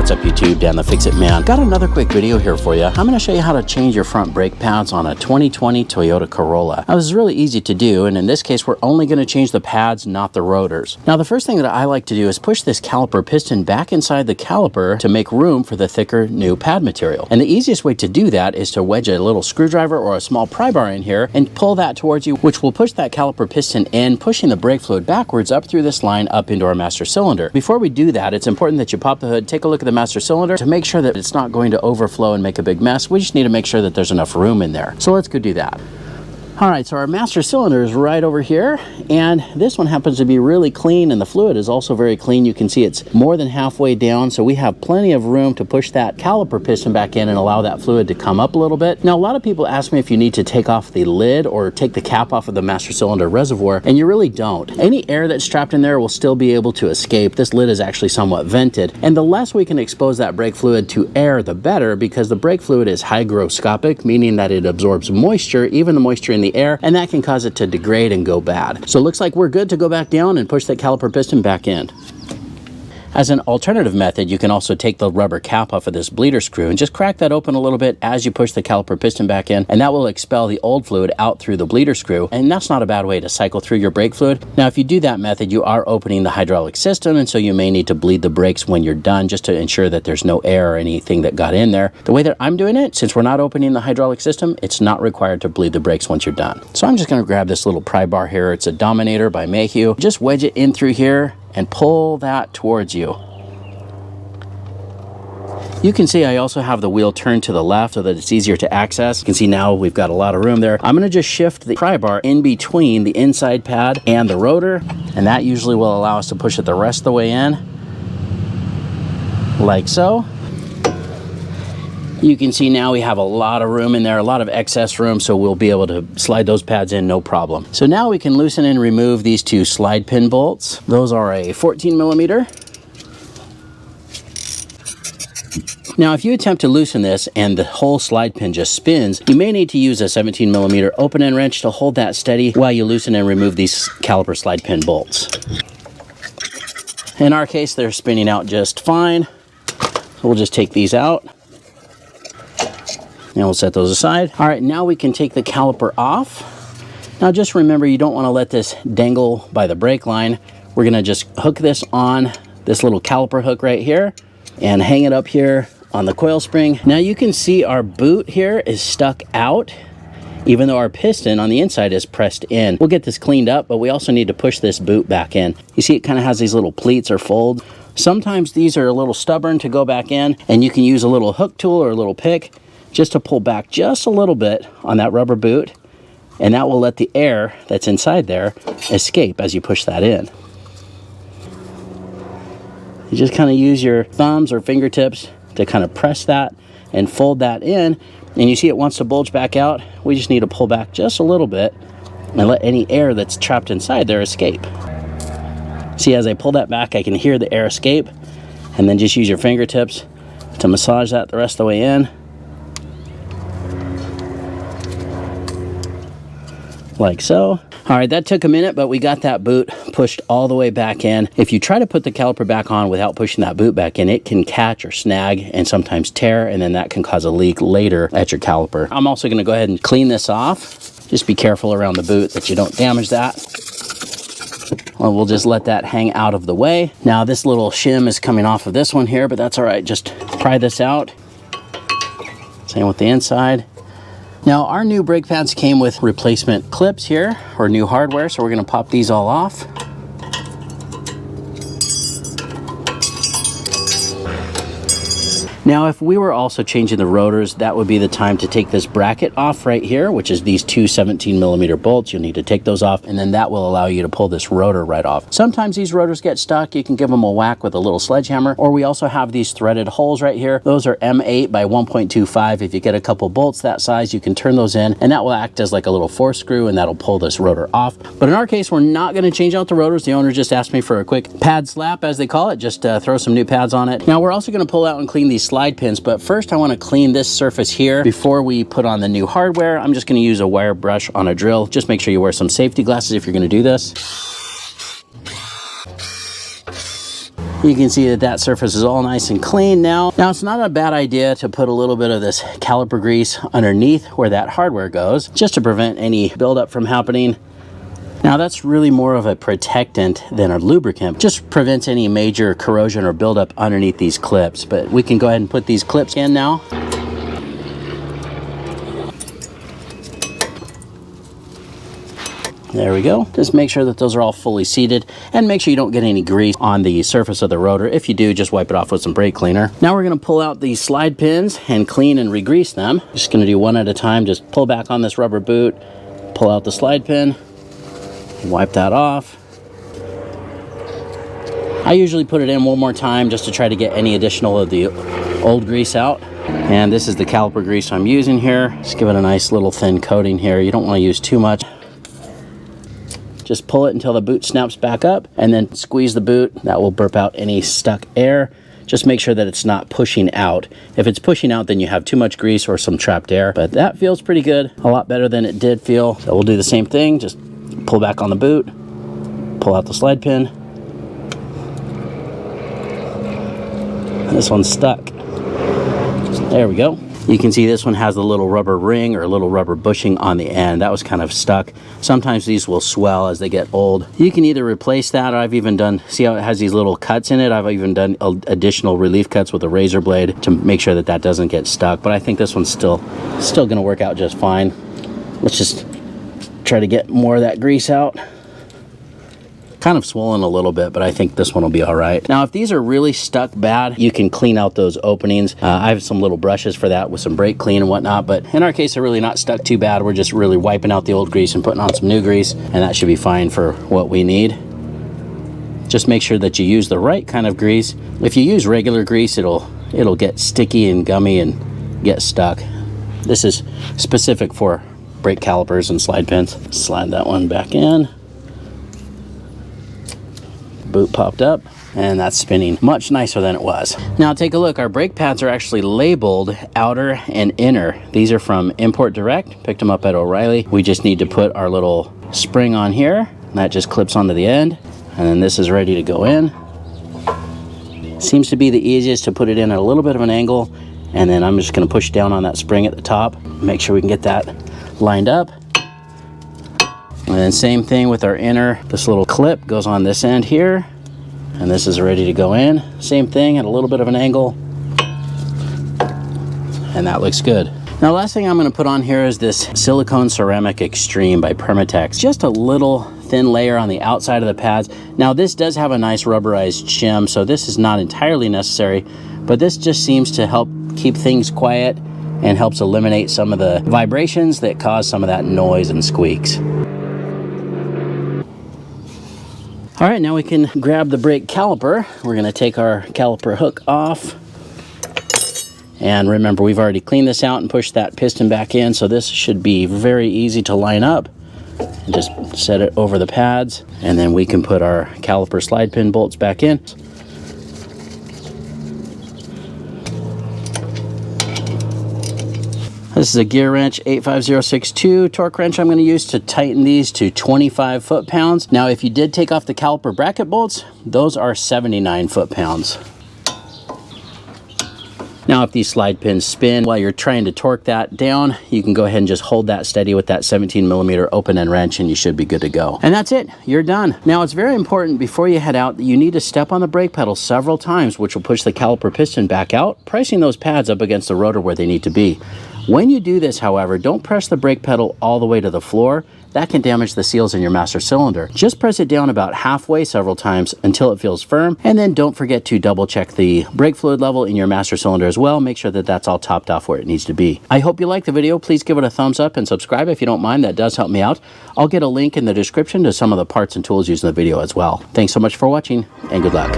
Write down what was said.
What's up YouTube, Dan the Fix-It Man. Got another quick video here for you. I'm going to show you how to change your front brake pads on a 2020 Toyota Corolla. Now this is really easy to do, and in this case we're only going to change the pads, not the rotors. Now the first thing that I like to do is push this caliper piston back inside the caliper to make room for the thicker new pad material. And the easiest way to do that is to wedge a little screwdriver or a small pry bar in here and pull that towards you, which will push that caliper piston in, pushing the brake fluid backwards up through this line up into our master cylinder. Before we do that, it's important that you pop the hood, take a look at the master cylinder to make sure that it's not going to overflow and make a big mess. We just need to make sure that there's enough room in there. So let's go do that. All right, so our master cylinder is right over here, and this one happens to be really clean, and the fluid is also very clean. You can see it's more than halfway down, so we have plenty of room to push that caliper piston back in and allow that fluid to come up a little bit. Now, a lot of people ask me if you need to take off the lid or take the cap off of the master cylinder reservoir, and you really don't. Any air that's trapped in there will still be able to escape. This lid is actually somewhat vented, and the less we can expose that brake fluid to air, the better, because the brake fluid is hygroscopic, meaning that it absorbs moisture, even the moisture in the air, and that can cause it to degrade and go bad. So it looks like we're good to go back down and push that caliper piston back in. As an alternative method, you can also take the rubber cap off of this bleeder screw and just crack that open a little bit as you push the caliper piston back in, and that will expel the old fluid out through the bleeder screw, and that's not a bad way to cycle through your brake fluid. Now, if you do that method, you are opening the hydraulic system, and so you may need to bleed the brakes when you're done just to ensure that there's no air or anything that got in there. The way that I'm doing it, since we're not opening the hydraulic system, it's not required to bleed the brakes once you're done. So I'm just going to grab this little pry bar here. It's a Dominator by Mayhew. Just wedge it in through here and pull that towards you. You can see I also have the wheel turned to the left so that it's easier to access. You can see now we've got a lot of room there. I'm going to just shift the pry bar in between the inside pad and the rotor, and that usually will allow us to push it the rest of the way in, like so. You can see now we have a lot of room in there, a lot of excess room, so we'll be able to slide those pads in no problem. So now we can loosen and remove these two slide pin bolts. Those are a 14 millimeter. Now, if you attempt to loosen this and the whole slide pin just spins, you may need to use a 17 millimeter open end wrench to hold that steady while you loosen and remove these caliper slide pin bolts. In our case, they're spinning out just fine. We'll just take these out. And we'll set those aside. All right, now we can take the caliper off. Now just remember, you don't want to let this dangle by the brake line. We're gonna just hook this on this little caliper hook right here and hang it up here on the coil spring. Now you can see our boot here is stuck out, even though our piston on the inside is pressed in. We'll get this cleaned up, but we also need to push this boot back in. You see it kind of has these little pleats or folds. Sometimes these are a little stubborn to go back in, and you can use a little hook tool or a little pick just to pull back just a little bit on that rubber boot, and that will let the air that's inside there escape as you push that in. You just kind of use your thumbs or fingertips to kind of press that and fold that in, and you see it wants to bulge back out. We just need to pull back just a little bit and let any air that's trapped inside there escape. See, as I pull that back, I can hear the air escape, and then just use your fingertips to massage that the rest of the way in, like so. All right, that took a minute, but we got that boot pushed all the way back in. If you try to put the caliper back on without pushing that boot back in, it can catch or snag and sometimes tear, and then that can cause a leak later at your caliper. I'm also gonna go ahead and clean this off. Just be careful around the boot that you don't damage that. Well, we'll just let that hang out of the way. Now this little shim is coming off of this one here, but that's all right. Just pry this out. Same with the inside. Now our new brake pads came with replacement clips here, or new hardware, so we're going to pop these all off. Now, if we were also changing the rotors, that would be the time to take this bracket off right here, which is these two 17 millimeter bolts. You'll need to take those off, and then that will allow you to pull this rotor right off. Sometimes these rotors get stuck. You can give them a whack with a little sledgehammer, or we also have these threaded holes right here. Those are M8 by 1.25. If you get a couple bolts that size, you can turn those in, and that will act as like a little force screw, and that'll pull this rotor off. But in our case, we're not going to change out the rotors. The owner just asked me for a quick pad slap, as they call it. Just throw some new pads on it. Now, we're also going to pull out and clean these slide pins, but first I want to clean this surface here before we put on the new hardware. I'm just going to use a wire brush on a drill. Just make sure you wear some safety glasses if you're going to do this. You can see that that surface is all nice and clean now. Now, it's not a bad idea to put a little bit of this caliper grease underneath where that hardware goes, just to prevent any buildup from happening. Now, that's really more of a protectant than a lubricant. Just prevents any major corrosion or buildup underneath these clips. But we can go ahead and put these clips in now. There we go. Just make sure that those are all fully seated, and make sure you don't get any grease on the surface of the rotor. If you do, just wipe it off with some brake cleaner. Now we're going to pull out these slide pins and clean and re-grease them. Just going to do one at a time. Just pull back on this rubber boot, pull out the slide pin, wipe that off. I usually put it in one more time just to try to get any additional of the old grease out. And this is the caliper grease I'm using here. Just give it a nice little thin coating here. You don't want to use too much. Just pull it until the boot snaps back up, and then squeeze the boot. That will burp out any stuck air. Just make sure that it's not pushing out. If it's pushing out, then you have too much grease or some trapped air. But that feels pretty good, a lot better than it did feel. So we'll do the same thing. Just pull back on the boot, pull out the slide pin. This one's stuck. There we go. You can see this one has a little rubber ring or a little rubber bushing on the end. That was kind of stuck. Sometimes these will swell as they get old. You can either replace that, or I've even done, see how it has these little cuts in it? I've even done additional relief cuts with a razor blade to make sure that that doesn't get stuck. But I think this one's still gonna work out just fine. Let's just try to get more of that grease out. Kind of swollen a little bit, but I think this one will be all right. Now, if these are really stuck bad, you can clean out those openings. I have some little brushes for that with some brake clean and whatnot, but in our case, they're really not stuck too bad. We're just really wiping out the old grease and putting on some new grease, and that should be fine for what we need. Just make sure that you use the right kind of grease. If you use regular grease, it'll get sticky and gummy and get stuck. This is specific for brake calipers and slide pins. Slide that one back in. Boot popped up, and that's spinning much nicer than it was. Now take a look. Our brake pads are actually labeled outer and inner. These are from Import Direct. Picked them up at O'Reilly. We just need to put our little spring on here, and that just clips onto the end, and then this is ready to go in. Seems to be the easiest to put it in at a little bit of an angle, and then I'm just going to push down on that spring at the top, make sure we can get that lined up. And then same thing with our inner. This little clip goes on this end here, and this is ready to go in. Same thing at a little bit of an angle, and that looks good. Now, last thing I'm going to put on here is this Silicone Ceramic Extreme by Permatex. Just a little thin layer on the outside of the pads. Now, this does have a nice rubberized shim, so this is not entirely necessary, but this just seems to help keep things quiet and helps eliminate some of the vibrations that cause some of that noise and squeaks. All right, now we can grab the brake caliper. We're gonna take our caliper hook off. And remember, we've already cleaned this out and pushed that piston back in, so this should be very easy to line up. And just set it over the pads, and then we can put our caliper slide pin bolts back in. This is a gear wrench 85062 torque wrench I'm going to use to tighten these to 25 foot-pounds. Now, if you did take off the caliper bracket bolts, those are 79 foot-pounds. Now, if these slide pins spin while you're trying to torque that down, you can go ahead and just hold that steady with that 17mm open end wrench, and you should be good to go. And that's it, you're done. Now, it's very important before you head out that you need to step on the brake pedal several times, which will push the caliper piston back out, pressing those pads up against the rotor where they need to be. When you do this, however, don't press the brake pedal all the way to the floor. That can damage the seals in your master cylinder. Just press it down about halfway several times until it feels firm, and then don't forget to double check the brake fluid level in your master cylinder as well. Make sure that that's all topped off where it needs to be. I hope you liked the video. Please give it a thumbs up and subscribe if you don't mind. That does help me out. I'll get a link in the description to some of the parts and tools used in the video as well. Thanks so much for watching, and good luck.